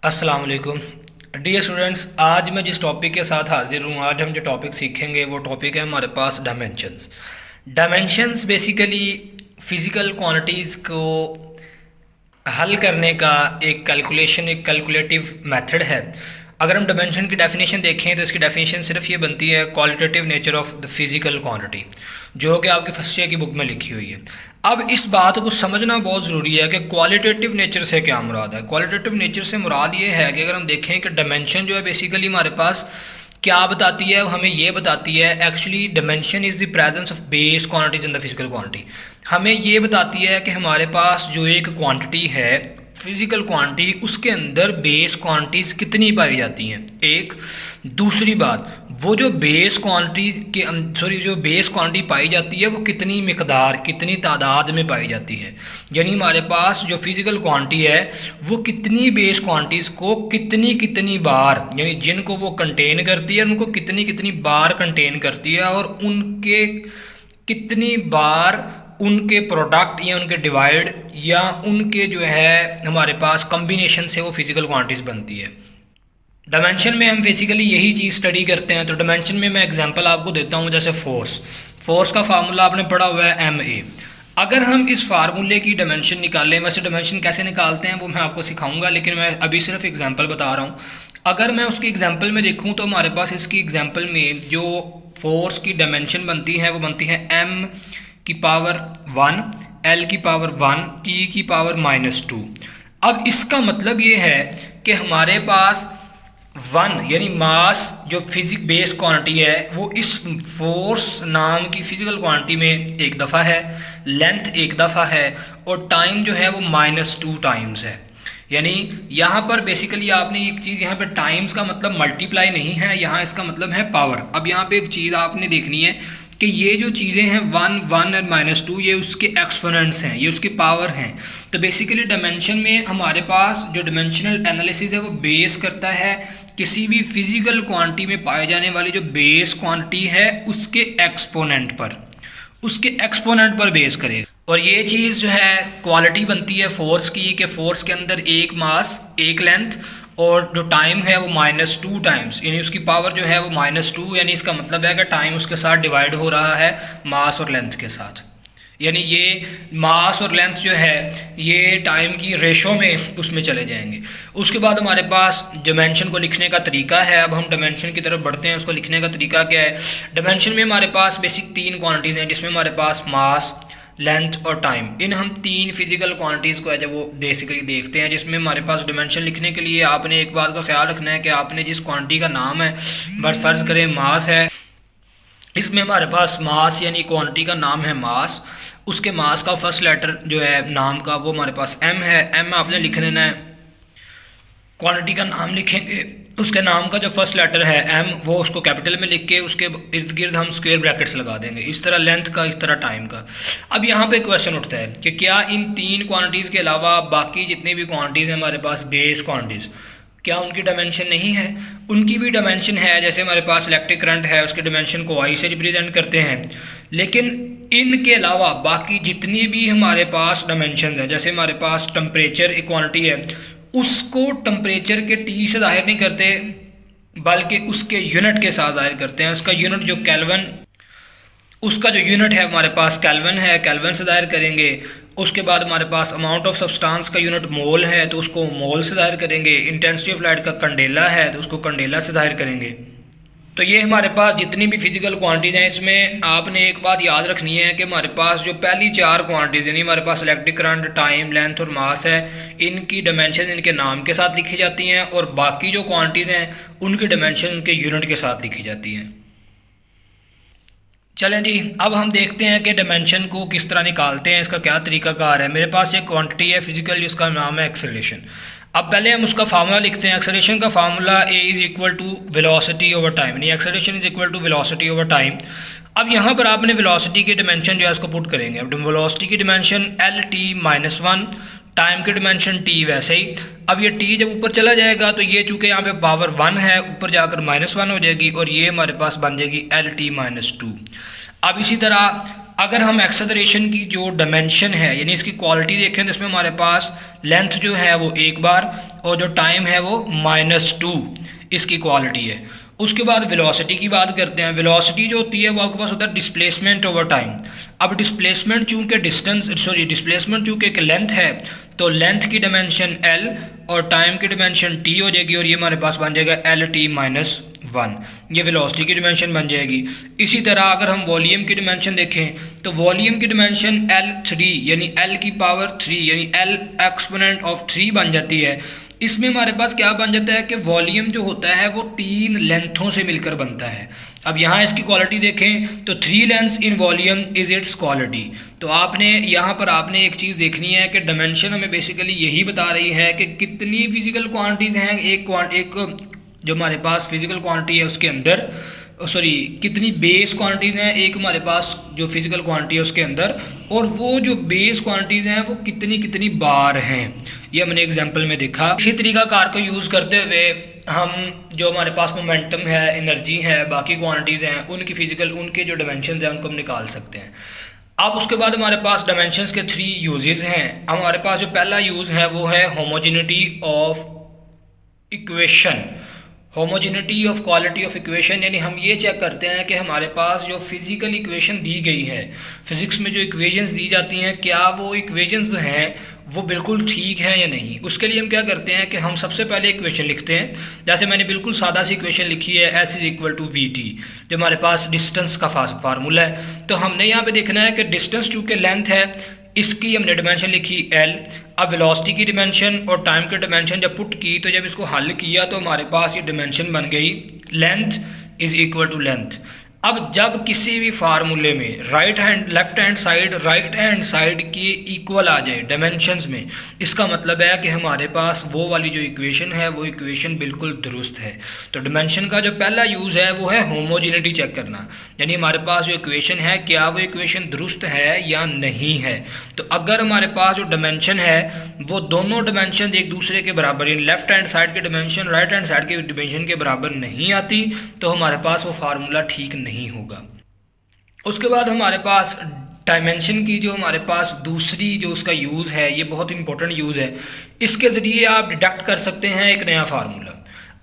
अस्सलाम वालेकुम dear students. आज मैं जिस टॉपिक के साथ हाजिर हूँ, आज हम जो टॉपिक सीखेंगे वो टॉपिक है हमारे पास dimensions. Dimensions basically physical quantities को हल करने का एक कैलकुलेटिव मेथड है। अगर हम डायमेंशन की डेफिनेशन देखें तो इसकी डेफिनेशन सिर्फ ये बनती है qualitative nature of the physical quantity, जो कि आपकी फर्स्ट ईयर की बुक में लिखी हुई है। अब इस बात को समझना बहुत ज़रूरी है कि क्वालिटेटिव नेचर से क्या मुराद है। क्वालिटेटिव नेचर से मुराद ये है कि अगर हम देखें कि डायमेंशन जो है बेसिकली हमारे पास क्या बताती है, हमें ये बताती है actually dimension is the presence of base quantities in the physical quantity. हमें ये बताती है कि हमारे पास जो एक क्वांटिटी है फिजिकल क्वांटिटी, उसके अंदर बेस क्वांटिटीज कितनी पाई जाती हैं। एक दूसरी बात, वो जो बेस क्वांटिटी के जो बेस क्वांटिटी पाई जाती है वो कितनी मिकदार, कितनी तादाद में पाई जाती है। यानी हमारे पास जो फिजिकल क्वांटिटी है वो कितनी बेस क्वांटिटीज़ को कितनी कितनी बार, यानी जिनको वो कंटेन करती है उनको कितनी कितनी बार कंटेन करती है, और उनके कितनी बार उनके प्रोडक्ट या उनके डिवाइड या उनके जो है हमारे पास कम्बिनेशन से वो फिजिकल क्वांटिटीज़ बनती है। डायमेंशन में हम बेसिकली यही चीज़ स्टडी करते हैं। तो डायमेंशन में मैं एग्जांपल आपको देता हूँ, जैसे फोर्स का फार्मूला आपने पढ़ा हुआ है MA। अगर हम इस फार्मूले की डायमेंशन निकालें, वैसे डायमेंशन कैसे निकालते हैं वो मैं आपको सिखाऊंगा, लेकिन मैं अभी सिर्फ एग्जांपल बता रहा हूँ। अगर मैं उसकी एग्जांपल में देखूँ तो हमारे पास इसकी एग्जांपल में जो फोर्स की डायमेंशन बनती है वो बनती है m की पावर 1, L की पावर 1, T की पावर -2। अब इसका मतलब ये है कि हमारे पास 1 यानी मास जो फिजिक बेस क्वांटिटी है वो इस फोर्स नाम की फिजिकल क्वांटिटी में एक दफ़ा है, लेंथ एक दफ़ा है, और टाइम जो है वो -2 टाइम्स है। यानी यहाँ पर बेसिकली आपने एक चीज़, यहाँ पे टाइम्स का मतलब मल्टीप्लाई नहीं है, यहाँ इसका मतलब है पावर। अब यहाँ पे एक चीज़ आपने देखनी है कि ये जो चीज़ें हैं 1, 1 और -2 ये उसके एक्सपोनेंट्स हैं, ये उसकी पावर हैं। तो बेसिकली डायमेंशन में हमारे पास जो डायमेंशनल एनालिसिस है वो बेस करता है किसी भी फिजिकल क्वांटिटी में पाए जाने वाली जो बेस क्वांटिटी है उसके एक्सपोनेंट पर बेस करेगा। और ये चीज़ जो है क्वालिटी बनती है फोर्स की, कि फोर्स के अंदर एक मास, एक लेंथ, और जो टाइम है वो -2 टाइम्स, यानी उसकी पावर जो है वो -2, यानी इसका मतलब है कि टाइम उसके साथ डिवाइड हो रहा है मास और लेंथ के साथ। यानी ये मास और लेंथ जो है ये टाइम की रेशो में उसमें चले जाएंगे। उसके बाद हमारे पास डायमेंशन को लिखने का तरीका है। अब हम डायमेंशन की तरफ बढ़ते हैं। उसको लिखने का तरीका क्या है? डायमेंशन में हमारे पास बेसिक 3 क्वांटिटीज़ हैं, जिसमें हमारे पास मास, लेंथ और टाइम, इन हम 3 फिजिकल क्वांटिटीज़ को है जब वो बेसिकली देखते हैं। जिसमें हमारे पास डायमेंशन लिखने के लिए आपने एक बात का ख्याल रखना है कि आपने जिस क्वांटिटी का नाम है, बस फ़र्ज़ करें मास है, इसमें हमारे पास मास यानी क्वांटिटी का नाम है मास, उसके मास का फर्स्ट लेटर जो है नाम का वो हमारे पास M है। M आपने लिख देना है। क्वांटिटी का नाम लिखेंगे, उसके नाम का जो फर्स्ट लेटर है M वो उसको कैपिटल में लिख के उसके इर्द गिर्द हम स्क्वायर ब्रैकेट्स लगा देंगे, इस तरह लेंथ का, इस तरह टाइम का। अब यहाँ पे क्वेश्चन उठता है कि क्या इन 3 क्वांटिटीज़ के अलावा बाकी जितनी भी क्वांटिटीज़ हैं हमारे पास बेस क्वांटिटीज़, क्या उनकी डायमेंशन नहीं है? उनकी भी डायमेंशन है। जैसे हमारे पास इलेक्ट्रिक करंट है, उसके डायमेंशन को I से रिप्रेजेंट करते हैं। लेकिन इनके अलावा बाकी जितनी भी हमारे पास डायमेंशन है, जैसे हमारे पास टेम्परेचर एक क्वांटिटी है, उसको टेम्परेचर के T से जाहिर नहीं करते बल्कि उसके यूनिट के साथ जाहिर करते हैं। उसका यूनिट जो केल्विन, उसका जो यूनिट है हमारे पास केल्विन है, केल्विन से जाहिर करेंगे। उसके बाद हमारे पास अमाउंट ऑफ सब्सटेंस का यूनिट मोल है तो उसको मोल से जाहिर करेंगे। इंटेंसिटी ऑफ लाइट का कंडेला है तो उसको कंडेला से जाहिर करेंगे। तो ये हमारे पास जितनी भी फिजिकल क्वांटिटीज़ हैं, इसमें आपने एक बात याद रखनी है कि हमारे पास जो पहली 4 क्वांटिटीज़ यानी हमारे पास इलेक्ट्रिक करंट, टाइम, लेंथ और मास है, इनकी डायमेंशन इनके नाम के साथ लिखी जाती हैं, और बाकी जो क्वांटिटीज़ हैं उनकी डायमेंशन उनके यूनिट के साथ लिखी जाती हैं। चलें जी, अब हम देखते हैं कि डायमेंशन को किस तरह निकालते हैं, इसका क्या तरीकाकार है। मेरे पास एक क्वांटिटी है फिजिकल जिसका नाम है एक्सेलरेशन। अब पहले हम उसका फार्मूला लिखते हैं। एक्सेलरेशन का formula A = velocity over time, यानी एक्सेलरेशन = वेलोसिटी ओवर टाइम। अब यहाँ पर आपने वेलोसिटी की डायमेंशन जो है उसको पुट करेंगे। अब वेलोसिटी की डायमेंशन LT-1, टाइम की डायमेंशन T वैसे ही। अब ये T जब ऊपर चला जाएगा तो ये चूँकि यहाँ पे पावर 1 है, ऊपर जाकर -1 हो जाएगी, और ये हमारे पास बन जाएगी LT-2। अब इसी तरह अगर हम एक्सेलरेशन की जो डायमेंशन है यानी इसकी क्वालिटी देखें तो इसमें हमारे पास लेंथ जो है वो 1 बार और जो टाइम है वो -2 इसकी क्वालिटी है। उसके बाद वेलोसिटी की बात करते हैं। वेलोसिटी जो होती है वो आपके पास होता है डिस्प्लेसमेंट ओवर टाइम। अब डिस्प्लेसमेंट चूंकि डिस्प्लेसमेंट चूंकि एक लेंथ है तो लेंथ की डायमेंशन l और टाइम की डायमेंशन t हो जाएगी और ये हमारे पास बन जाएगा LT-1, ये वेलोसिटी की डायमेंशन बन जाएगी। इसी तरह अगर हम वॉल्यूम की डायमेंशन देखें तो वॉल्यूम की डायमेंशन L3 यानी l की पावर 3 यानी l एक्सपोनेंट ऑफ 3 बन जाती है। इसमें हमारे पास क्या बन जाता है कि वॉल्यूम जो होता है वो 3 लेंथों से मिलकर बनता है। अब यहाँ इसकी क्वालिटी देखें तो 3 lengths in volume is it's quality. तो आपने यहाँ पर आपने एक चीज़ देखनी है कि डायमेंशन हमें बेसिकली यही बता रही है कि कितनी फिजिकल क्वांटिटीज़ हैं एक जो हमारे पास फिजिकल क्वांटिटी है उसके अंदर, कितनी बेस क्वांटिटीज़ हैं एक हमारे पास जो फिजिकल क्वांटिटी है उसके अंदर, और वो जो बेस क्वांटिटीज़ हैं वो कितनी कितनी हैं। ये हमने एग्जांपल में देखा। इसी तरीका कार को यूज़ करते हुए हम जो हमारे पास मोमेंटम है, एनर्जी है, बाकी क्वांटिटीज़ हैं उनके जो डायमेंशन हैं उनको हम निकाल सकते हैं। अब उसके बाद हमारे पास डायमेंशंस के 3 यूजेस हैं। हमारे पास जो पहला यूज़ है वो है homogeneity of equation, homogeneity of quality of equation, यानी हम ये चेक करते हैं कि हमारे पास जो फिजिकल इक्वेशन दी गई है, फिजिक्स में जो इक्वेशंस दी जाती हैं, क्या वो इक्वेशंस जो हैं वो बिल्कुल ठीक है या नहीं। उसके लिए हम क्या करते हैं कि हम सबसे पहले इक्वेशन लिखते हैं। जैसे मैंने बिल्कुल सादा सी इक्वेशन लिखी है S=VT, जो हमारे पास डिस्टेंस का फार्मूला है। तो हमने यहाँ पे देखना है कि डिस्टेंस चूँकि लेंथ है इसकी हमने डिमेंशन लिखी L। अब वेलोसिटी की डिमेंशन और टाइम की डिमेंशन जब पुट की तो जब इसको हल किया तो हमारे पास ये डिमेंशन बन गई length is equal to length. अब जब किसी भी फार्मूले में लेफ्ट हैंड साइड के इक्वल आ जाए डायमेंशंस में, इसका मतलब है कि हमारे पास वो वाली जो इक्वेशन है वो इक्वेशन बिल्कुल दुरुस्त है। तो डायमेंशन का जो पहला यूज़ है वो है होमोजेनिटी चेक करना, यानी हमारे पास जो इक्वेशन है क्या वो इक्वेशन दुरुस्त है या नहीं है। तो अगर हमारे पास जो डायमेंशन है वो दोनों डायमेंशन एक दूसरे के बराबर, यानी लेफ्ट हैंड साइड के डायमेंशन राइट हैंड साइड के डायमेंशन के बराबर नहीं आती तो हमारे पास वो फार्मूला ठीक नहीं होगा। उसके बाद हमारे पास डायमेंशन की जो हमारे पास दूसरी जो उसका यूज़ है, ये बहुत इंपॉर्टेंट यूज़ है। इसके ज़रिए आप डिडक्ट कर सकते हैं एक नया फार्मूला।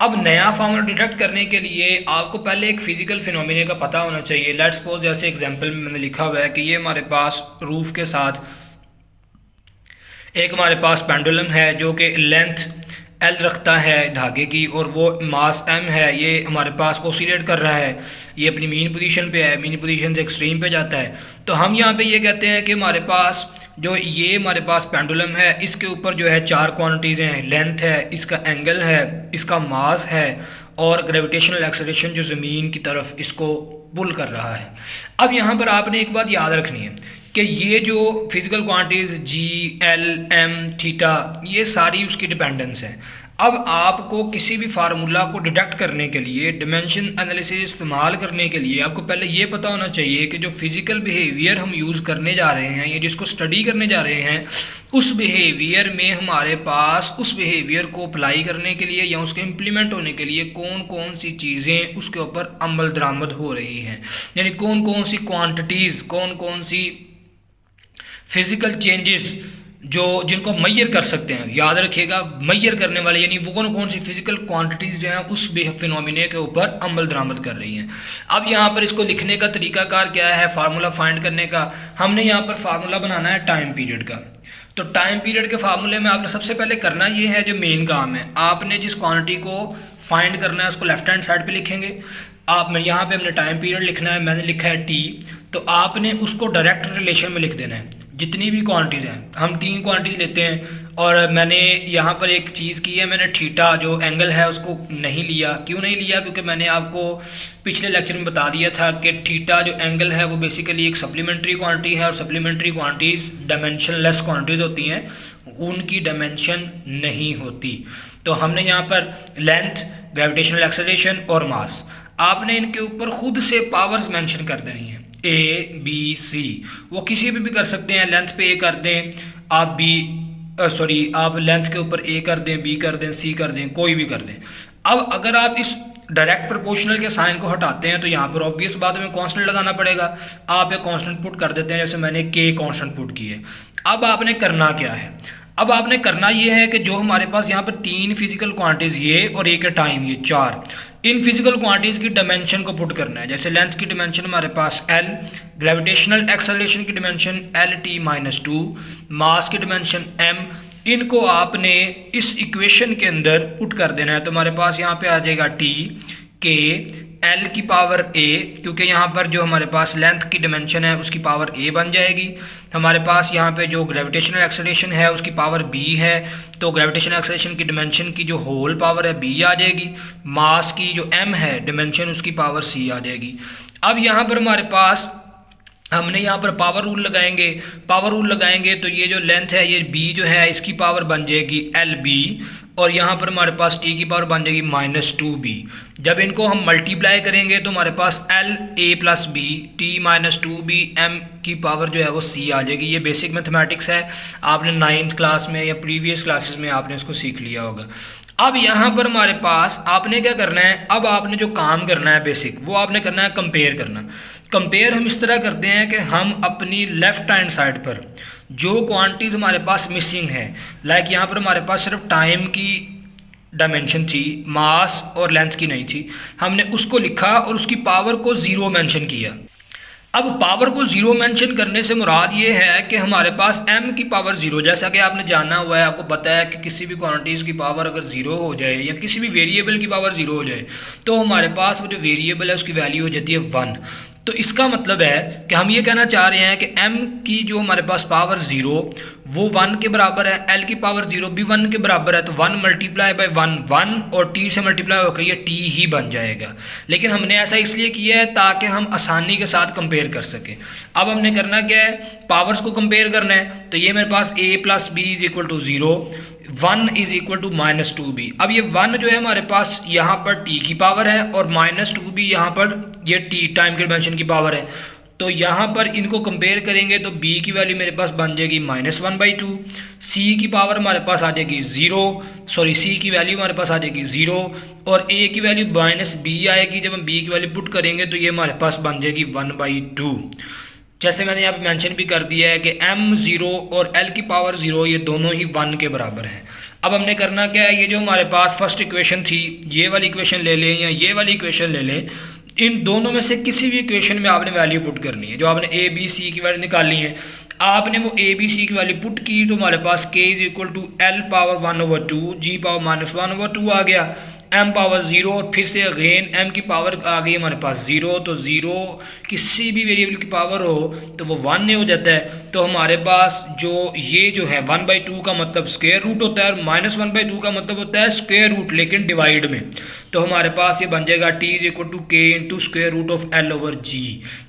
अब नया फार्मूला डिडक्ट करने के लिए आपको पहले एक फिजिकल फिनोमिना का पता होना चाहिए। लेट्स सपोज जैसे एग्जांपल में मैंने लिखा हुआ है कि ये हमारे पास रूफ के साथ एक हमारे पास पेंडुलम है जो कि लेंथ L रखता है धागे की और वो मास M है, ये हमारे पास ऑसिलेट कर रहा है, ये अपनी मीन पोजीशन पे है, मीन पोजीशन से एक्सट्रीम पे जाता है। तो हम यहाँ पे ये कहते हैं कि हमारे पास जो ये हमारे पास पेंडुलम है इसके ऊपर जो है 4 क्वांटिटीज़ हैं, लेंथ है, इसका एंगल है, इसका मास है और ग्रेविटेशनल एक्सेलरेशन जो ज़मीन की तरफ इसको पुल कर रहा है। अब यहाँ पर आपने एक बात याद रखनी है कि ये जो physical quantities G, L, M, theta ये सारी उसकी डिपेंडेंस है। अब आपको किसी भी फार्मूला को डिडक्ट करने के लिए, डिमेंशन एनालिसिस इस्तेमाल करने के लिए आपको पहले ये पता होना चाहिए कि जो फिजिकल बिहेवियर हम यूज़ करने जा रहे हैं या जिसको स्टडी करने जा रहे हैं उस बिहेवियर में हमारे पास उस बिहेवियर को अप्लाई करने के लिए या उसके इम्प्लीमेंट होने के लिए कौन कौन सी चीज़ें उसके ऊपर अमल दरामद हो रही हैं, यानी कौन कौन सी क्वांटिटीज़, कौन कौन सी फिजिकल चेंजेस जो जिनको मैयर कर सकते हैं। याद रखिएगा मैयर करने वाले यानी वो कौन कौन सी फिजिकल क्वांटिटीज़ जो हैं उस फिनोमिना के ऊपर अमल दरामद कर रही हैं। अब यहाँ पर इसको लिखने का तरीकाकार क्या है, फार्मूला फाइंड करने का। हमने यहाँ पर फार्मूला बनाना है टाइम पीरियड का। तो टाइम पीरियड के फार्मूले में आपने सबसे पहले करना ये है, जो मेन काम है, आपने जिस क्वांटिटी को फाइंड करना है उसको लेफ्ट हैंड साइड पे लिखेंगे। आप यहाँ पे हमने टाइम पीरियड लिखना है, मैंने लिखा है T, तो आपने उसको डायरेक्ट रिलेशन में लिख देना है। जितनी भी क्वांटिटीज़ हैं, हम 3 क्वांटिटीज़ लेते हैं और मैंने यहाँ पर एक चीज़ की है, मैंने थीटा जो एंगल है उसको नहीं लिया। क्यों नहीं लिया? क्योंकि मैंने आपको पिछले लेक्चर में बता दिया था कि थीटा जो एंगल है वो बेसिकली एक सप्लीमेंट्री क्वांटिटी है और सप्लीमेंट्री क्वांटिटीज़ डायमेंशनलेस क्वांटिटीज़ होती हैं, उनकी डायमेंशन नहीं होती। तो हमने यहाँ पर लेंथ, ग्रेविटेशनल एक्सेलरेशन और मास, आपने इनके ऊपर खुद से पावर्स मेंशन कर देनी है, A, B, C। वो किसी भी कर सकते हैं। लेंथ पे A कर दें आप, आप लेंथ के ऊपर A कर दें, B कर दें, C कर दें, कोई भी कर दें। अब अगर आप इस डायरेक्ट प्रोपोर्शनल के साइन को हटाते हैं तो यहाँ पर ऑब्वियस बात हमें कांस्टेंट लगाना पड़ेगा। आप एक कांस्टेंट पुट कर देते हैं, जैसे मैंने के कांस्टेंट पुट किए। अब आपने करना क्या है, अब आपने करना ये है कि जो हमारे पास यहाँ पर 3 फिजिकल क्वांटिटीज ये और एक है टाइम, ये 4, इन फिजिकल क्वांटिटीज की डायमेंशन को पुट करना है। जैसे लेंथ की डायमेंशन हमारे पास l, ग्रेविटेशनल एक्सेलरेशन की डायमेंशन LT-2, मास की डायमेंशन m, इनको आपने इस इक्वेशन के अंदर पुट कर देना है। तो हमारे पास यहाँ पे आ जाएगा t k l की पावर a, क्योंकि यहाँ पर जो हमारे पास लेंथ की डायमेंशन है उसकी पावर a बन जाएगी। हमारे पास यहाँ पे जो ग्रेविटेशनल एक्सेलरेशन है उसकी पावर b है, तो ग्रेविटेशनल एक्सेलरेशन की डायमेंशन की जो होल पावर है b आ जाएगी। मास की जो m है डायमेंशन उसकी पावर c आ जाएगी। अब यहाँ पर हमारे पास हमने यहाँ पर पावर रूल लगाएंगे, पावर रूल लगाएंगे तो ये जो लेंथ है ये b जो है इसकी पावर बन जाएगी LB, और यहाँ पर हमारे पास t की पावर बन जाएगी -2b। जब इनको हम मल्टीप्लाई करेंगे तो हमारे पास LA+B T-2b m की पावर जो है वो c आ जाएगी। ये बेसिक मैथमेटिक्स है, आपने 9th क्लास में या प्रीवियस क्लासेस में आपने इसको सीख लिया होगा। अब यहाँ पर हमारे पास आपने क्या करना है, अब आपने जो काम करना है बेसिक वो आपने करना है कंपेयर करना। कंपेयर हम इस तरह करते हैं कि हम अपनी लेफ्ट हैंड साइड पर जो क्वांटिटीज हमारे पास मिसिंग है, लाइक यहाँ पर हमारे पास सिर्फ टाइम की डायमेंशन थी, मास और लेंथ की नहीं थी, हमने उसको लिखा और उसकी पावर को 0 मेंशन किया। अब पावर को 0 मेंशन करने से मुराद ये है कि हमारे पास m की पावर 0, जैसा कि आपने जाना हुआ है, आपको पता है कि किसी भी क्वांटिटीज़ की पावर अगर 0 हो जाए या किसी भी वेरिएबल की पावर 0 हो जाए तो हमारे पास वो जो वेरिएबल है उसकी वैल्यू हो जाती है 1। तो इसका मतलब है कि हम ये कहना चाह रहे हैं कि m की जो हमारे पास पावर 0 वो 1 के बराबर है, l की पावर 0 भी 1 के बराबर है, तो 1 मल्टीप्लाई बाय 1 1 और t से मल्टीप्लाई होकर ये t ही बन जाएगा। लेकिन हमने ऐसा इसलिए किया है ताकि हम आसानी के साथ कंपेयर कर सकें। अब हमने करना क्या है, पावर्स को कंपेयर करना है। तो ये मेरे पास a+b = 0, 1 = -2b। अब ये 1 जो है हमारे पास यहाँ पर t की पावर है और -2b यहाँ पर ये t टाइम के डायमेंशन की पावर है। तो यहाँ पर इनको कंपेयर करेंगे तो b की वैल्यू मेरे पास बन जाएगी -1/2, c की पावर हमारे पास आ जाएगी 0, c की वैल्यू हमारे पास आ जाएगी 0 और a की वैल्यू -b आएगी। जब हम b की वैल्यू पुट करेंगे तो ये हमारे पास बन जाएगी 1/2। जैसे मैंने यहाँ पे मेंशन भी कर दिया है कि m 0 और l की पावर 0 ये दोनों ही 1 के बराबर हैं। अब हमने करना क्या है, ये जो हमारे पास फर्स्ट इक्वेशन थी ये वाली इक्वेशन ले लें या ये वाली इक्वेशन ले लें, इन दोनों में से किसी भी इक्वेशन में आपने वैल्यू पुट करनी है। जो आपने a b c की वैल्यू निकालनी है, आपने वो a b c की वैल्यू पुट की तो हमारे पास k = l⁻1/2 g⁻−1/2 आ गया, m पावर 0 और फिर से अगेन m की पावर आ गई हमारे पास 0। तो 0 किसी भी वेरिएबल की पावर हो तो वो 1 नहीं हो जाता है। तो हमारे पास जो ये जो है 1/2 का मतलब स्क्वायर रूट होता है और -1/2 का मतलब होता है स्क्वायर रूट लेकिन डिवाइड में। तो हमारे पास ये बन जाएगा t = k × (L/G)।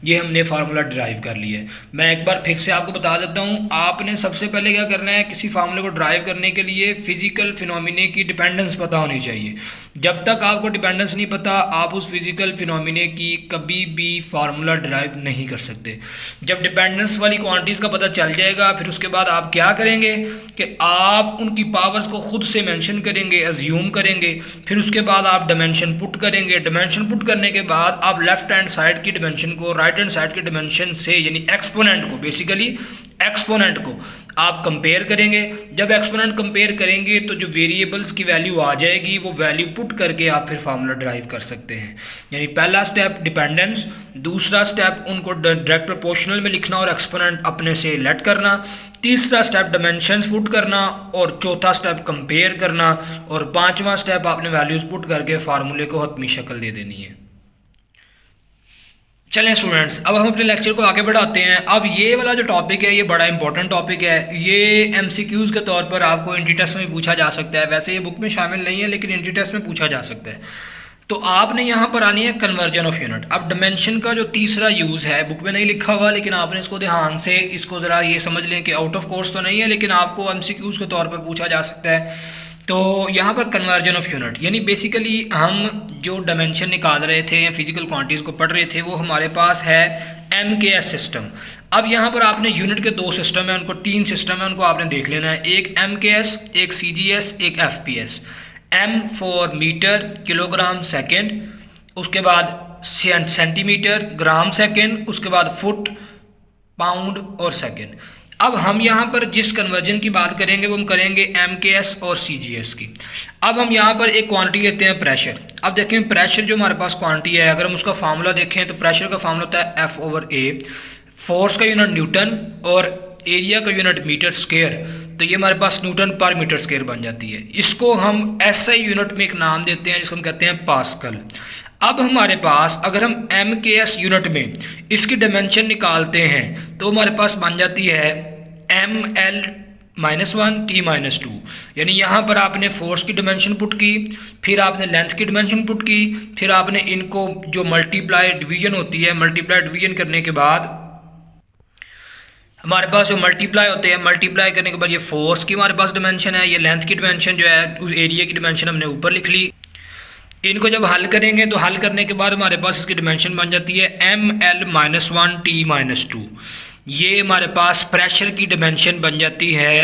ये हमने फार्मूला ड्राइव कर लिया है। मैं एक बार फिर से आपको बता देता हूँ, आपने सबसे पहले क्या करना है, किसी फार्मूले को ड्राइव करने के लिए फिजिकल फिनोमिने की डिपेंडेंस पता होनी चाहिए। जब तक आपको डिपेंडेंस नहीं पता आप उस फिजिकल फिनोमिने की कभी भी फार्मूला ड्राइव नहीं कर सकते। जब डिपेंडेंस वाली क्वांटिटीज़ का पता चल जाएगा फिर उसके बाद आप क्या करेंगे कि आप उनकी पावर्स को खुद से मेंशन करेंगे, अज्यूम करेंगे, फिर उसके बाद आप डायमेंशन पुट करेंगे। डायमेंशन पुट करने के बाद आप लेफ्ट हैंड साइड की डायमेंशन को राइट हैंड साइड की डायमेंशन से यानी एक्सपोनेंट को, बेसिकली एक्सपोनेंट को आप कंपेयर करेंगे। जब एक्सपोनेंट कंपेयर करेंगे तो जो वेरिएबल्स की वैल्यू आ जाएगी वो वैल्यू पुट करके आप फिर फार्मूला ड्राइव कर सकते हैं। यानी पहला स्टेप डिपेंडेंस, दूसरा स्टेप उनको डायरेक्ट प्रोपोर्शनल में लिखना और एक्सपोनेंट अपने से लेट करना, तीसरा स्टेप डायमेंशंस पुट करना और चौथा स्टेप कंपेयर करना और पांचवा स्टेप आपने वैल्यूज पुट करके फार्मूले को हतमी शक्ल दे देनी है। चलें स्टूडेंट्स, अब हम अपने लेक्चर को आगे बढ़ाते हैं। अब ये वाला जो टॉपिक है ये बड़ा इंपॉर्टेंट टॉपिक है। ये एमसीक्यूज़ के तौर पर आपको इंट्री टेस्ट में पूछा जा सकता है। वैसे ये बुक में शामिल नहीं है लेकिन इंट्री टेस्ट में पूछा जा सकता है। तो आपने यहाँ पर आनी है कन्वर्जन ऑफ यूनिट। अब डायमेंशन का जो तीसरा यूज़ है बुक में नहीं लिखा हुआ, लेकिन आपने इसको ध्यान से इसको ज़रा ये समझ लें कि आउट ऑफ कोर्स तो नहीं है लेकिन आपको एमसीक्यूज़ के तौर पर पूछा जा सकता है। तो यहाँ पर कन्वर्जन ऑफ यूनिट यानी बेसिकली हम जो डायमेंशन निकाल रहे थे या फिजिकल क्वांटिटीज़ को पढ़ रहे थे वो हमारे पास है MKS सिस्टम। अब यहाँ पर आपने यूनिट के दो सिस्टम है, उनको तीन सिस्टम है, उनको आपने देख लेना है। एक MKS, एक CGS, एक FPS। M for metre, kilogram, second, उसके बाद सेंटीमीटर, ग्राम, सेकेंड, उसके बाद फुट, पाउंड और सेकेंड। अब हम यहाँ पर जिस कन्वर्जन की बात करेंगे वो हम करेंगे MKS और CGS की। अब हम यहाँ पर एक क्वांटिटी लेते हैं प्रेशर। अब देखें प्रेशर जो हमारे पास क्वांटिटी है, अगर हम उसका फार्मूला देखें तो प्रेशर का फार्मूला होता है F/A, फोर्स का यूनिट न्यूटन और एरिया का यूनिट मीटर स्क्वायर, तो ये हमारे पास न्यूटन पर मीटर स्क्वायर बन जाती है। इसको हम SI यूनिट में एक नाम देते हैं जिसको हम कहते हैं पास्कल। अब हमारे पास अगर हम MKS यूनिट में इसकी डायमेंशन निकालते हैं तो हमारे पास बन जाती है ML-1 T-2, यानी यहाँ पर आपने फोर्स की डायमेंशन पुट की, फिर आपने लेंथ की डायमेंशन पुट की, फिर आपने इनको जो मल्टीप्लाई डिवीजन होती है, मल्टीप्लाई डिवीजन करने के बाद हमारे पास जो मल्टीप्लाई होते हैं, मल्टीप्लाई करने के बाद ये फोर्स की हमारे पास डायमेंशन है, ये लेंथ की डायमेंशन जो है उस एरिया की डायमेंशन हमने ऊपर लिख ली। इनको जब हल करेंगे तो हल करने के बाद हमारे पास इसकी डायमेंशन बन जाती है ML-1 T-2। ये हमारे पास प्रेशर की डायमेंशन बन जाती है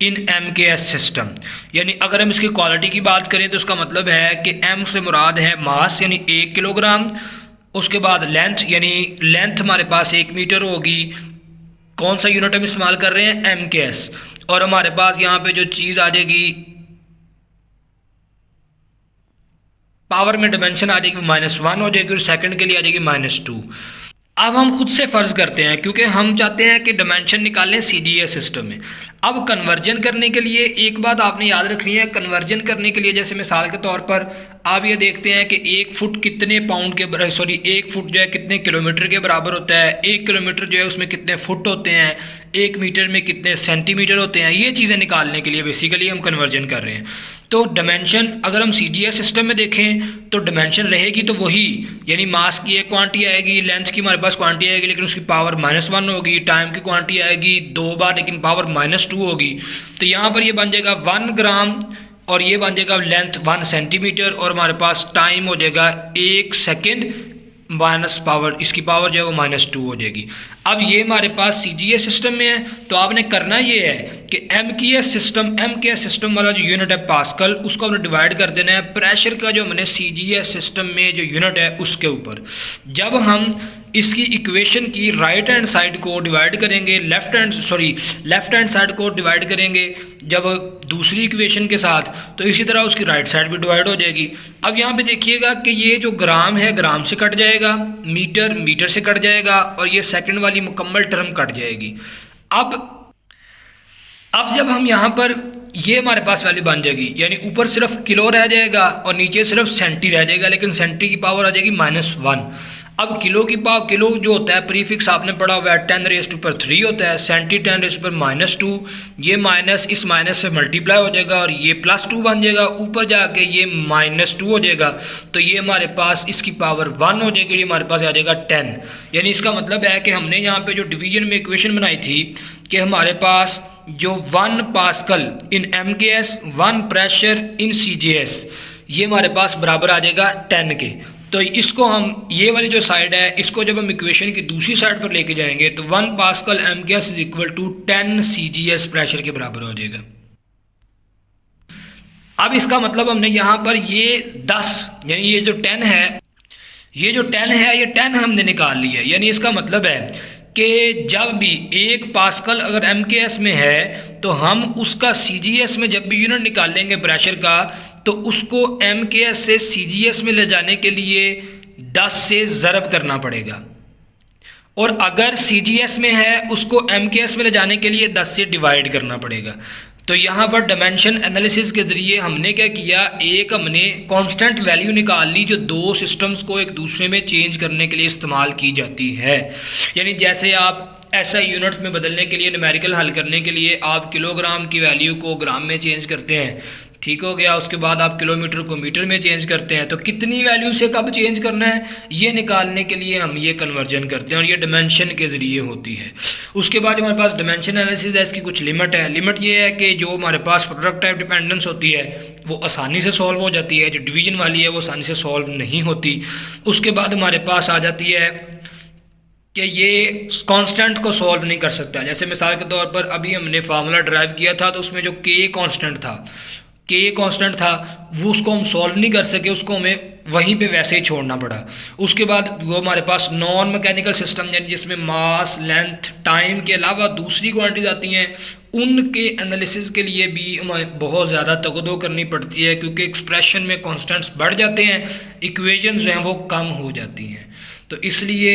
इन MKS सिस्टम। यानी अगर हम इसकी क्वालिटी की बात करें तो उसका मतलब है कि M से मुराद है मास यानी 1 किलोग्राम, उसके बाद लेंथ यानी लेंथ हमारे पास 1 मीटर होगी। कौन सा यूनिट हम इस्तेमाल कर रहे हैं? MKS। और हमारे पास यहाँ पे जो चीज़ आ जाएगी पावर में डायमेंशन आ जाएगी -1 हो जाएगी और सेकंड के लिए आ जाएगी -2। अब हम खुद से फर्ज करते हैं क्योंकि हम चाहते हैं कि डायमेंशन निकालें CGS सिस्टम में। अब कन्वर्जन करने के लिए एक बात आपने याद रखनी है, कन्वर्जन करने के लिए जैसे मिसाल के तौर पर आप ये देखते हैं कि 1 फुट कितने पाउंड के 1 फुट जो है कितने किलोमीटर के बराबर होता है, 1 किलोमीटर जो है उसमें कितने फुट होते हैं, 1 मीटर में कितने सेंटीमीटर होते हैं, ये चीज़ें निकालने के लिए बेसिकली हम कन्वर्जन कर रहे हैं। तो डायमेंशन अगर हम CGS सिस्टम में देखें तो डायमेंशन रहेगी तो वही, यानी मास की एक क्वांटिटी आएगी, लेंथ की हमारे पास क्वांटिटी आएगी लेकिन उसकी पावर -1 होगी, टाइम की क्वांटिटी आएगी 2 बार लेकिन पावर -2 होगी। तो यहाँ पर ये बन जाएगा 1 ग्राम और ये बन जाएगा लेंथ 1 सेंटीमीटर और हमारे पास टाइम हो जाएगा 1 सेकेंड माइनस पावर, इसकी पावर जो है वो -2 हो जाएगी। अब ये हमारे पास CGS सिस्टम में है तो आपने करना ये है कि MKS सिस्टम वाला जो यूनिट है पास्कल, उसको हमने डिवाइड कर देना है प्रेशर का जो हमने CGS सिस्टम में जो यूनिट है उसके ऊपर। जब हम इसकी इक्वेशन की राइट हैंड साइड को डिवाइड करेंगे लेफ्ट हैंड साइड को डिवाइड करेंगे जब दूसरी इक्वेशन के साथ, तो इसी तरह उसकी राइट साइड भी डिवाइड हो जाएगी। अब यहाँ पे देखिएगा कि ये जो ग्राम है ग्राम से कट जाएगा, मीटर से कट जाएगा और ये सेकंड वाली मुकम्मल टर्म कट जाएगी। अब जब हम यहाँ पर ये हमारे पास वैल्यू बन जाएगी, यानी ऊपर सिर्फ किलो रह जाएगा और नीचे सिर्फ सेंटी रह जाएगा, लेकिन सेंटी की पावर आ जाएगी -1। अब किलो जो होता है प्रीफिक्स आपने पढ़ा हुआ है 10⁻³ होता है, सेंटी 10⁻², ये माइनस इस माइनस से मल्टीप्लाई हो जाएगा और ये +2 बन जाएगा, ऊपर जाके ये -2 हो जाएगा, तो ये हमारे पास इसकी पावर 1 हो जाएगी, ये हमारे पास आ जाएगा 10। यानी इसका मतलब है कि हमने यहाँ पे जो डिवीजन में इक्वेशन बनाई थी कि हमारे पास जो 1 pascal in MKS, 1 pressure in CGS, ये हमारे पास बराबर आ जाएगा 10 के। तो इसको हम ये वाली जो साइड है इसको जब हम इक्वेशन की दूसरी साइड पर लेके जाएंगे तो 1 पास्कल MKS = 10 CGS प्रेशर के बराबर हो जाएगा। अब इसका मतलब हमने यहाँ पर ये 10 यानी ये जो 10 है ये 10 हमने निकाल लिया। यानी इसका मतलब है कि जब भी 1 पास्कल अगर MKS में है तो हम उसका CGS में जब भी यूनिट निकालेंगे प्रेशर का तो उसको MKS से CGS में ले जाने के लिए 10 से ज़रब करना पड़ेगा, और अगर CGS में है उसको MKS में ले जाने के लिए 10 से डिवाइड करना पड़ेगा। तो यहाँ पर डायमेंशन एनालिसिस के ज़रिए हमने क्या किया, एक हमने कांस्टेंट वैल्यू निकाल ली जो दो सिस्टम्स को एक दूसरे में चेंज करने के लिए इस्तेमाल की जाती है। यानी जैसे आप SI यूनिट्स में बदलने के लिए, न्यूमेरिकल हल करने के लिए आप किलोग्राम की वैल्यू को ग्राम में चेंज करते हैं, ठीक हो गया। उसके बाद आप किलोमीटर को मीटर में चेंज करते हैं, तो कितनी वैल्यू से कब चेंज करना है ये निकालने के लिए हम ये कन्वर्जन करते हैं और ये डायमेंशन के ज़रिए होती है। उसके बाद हमारे पास डायमेंशन एनालिसिस है, इसकी कुछ लिमिट है। लिमिट ये है कि जो हमारे पास प्रोडक्ट टाइप डिपेंडेंस होती है वो आसानी से सॉल्व हो जाती है, जो डिवीजन वाली है वो आसानी से सॉल्व नहीं होती। उसके बाद हमारे पास आ जाती है कि ये कांस्टेंट को सॉल्व नहीं कर सकता। जैसे मिसाल के तौर पर अभी हमने फार्मूला ड्राइव किया था तो उसमें जो K कांस्टेंट था, के कांस्टेंट था वो, उसको हम सॉल्व नहीं कर सके, उसको हमें वहीं पे वैसे ही छोड़ना पड़ा। उसके बाद वो हमारे पास नॉन मैकेनिकल सिस्टम यानी जिसमें मास, लेंथ, टाइम के अलावा दूसरी क्वांटिटीज आती हैं, उनके एनालिसिस के लिए भी हमें बहुत ज़्यादा तगदो करनी पड़ती है, क्योंकि एक्सप्रेशन में कॉन्स्टेंट्स बढ़ जाते हैं, इक्वेशंस जो हैं वो कम हो जाती हैं। तो इसलिए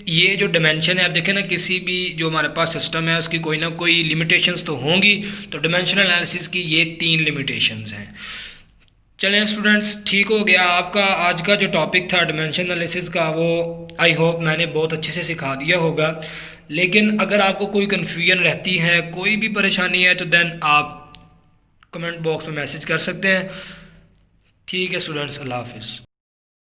ये जो डिमेंशन है, आप देखें ना किसी भी जो हमारे पास सिस्टम है उसकी कोई ना कोई लिमिटेशंस तो होंगी, तो डिमेंशनल एनालिसिस की ये 3 लिमिटेशंस हैं। चलें स्टूडेंट्स, ठीक हो गया आपका आज का जो टॉपिक था डिमेंशन एनालिसिस का, वो आई होप मैंने बहुत अच्छे से सिखा दिया होगा। लेकिन अगर आपको कोई कन्फ्यूजन रहती है, कोई भी परेशानी है, तो देन आप कमेंट बॉक्स में मैसेज कर सकते हैं। ठीक है स्टूडेंट्स, अल्लाह हाफिज़।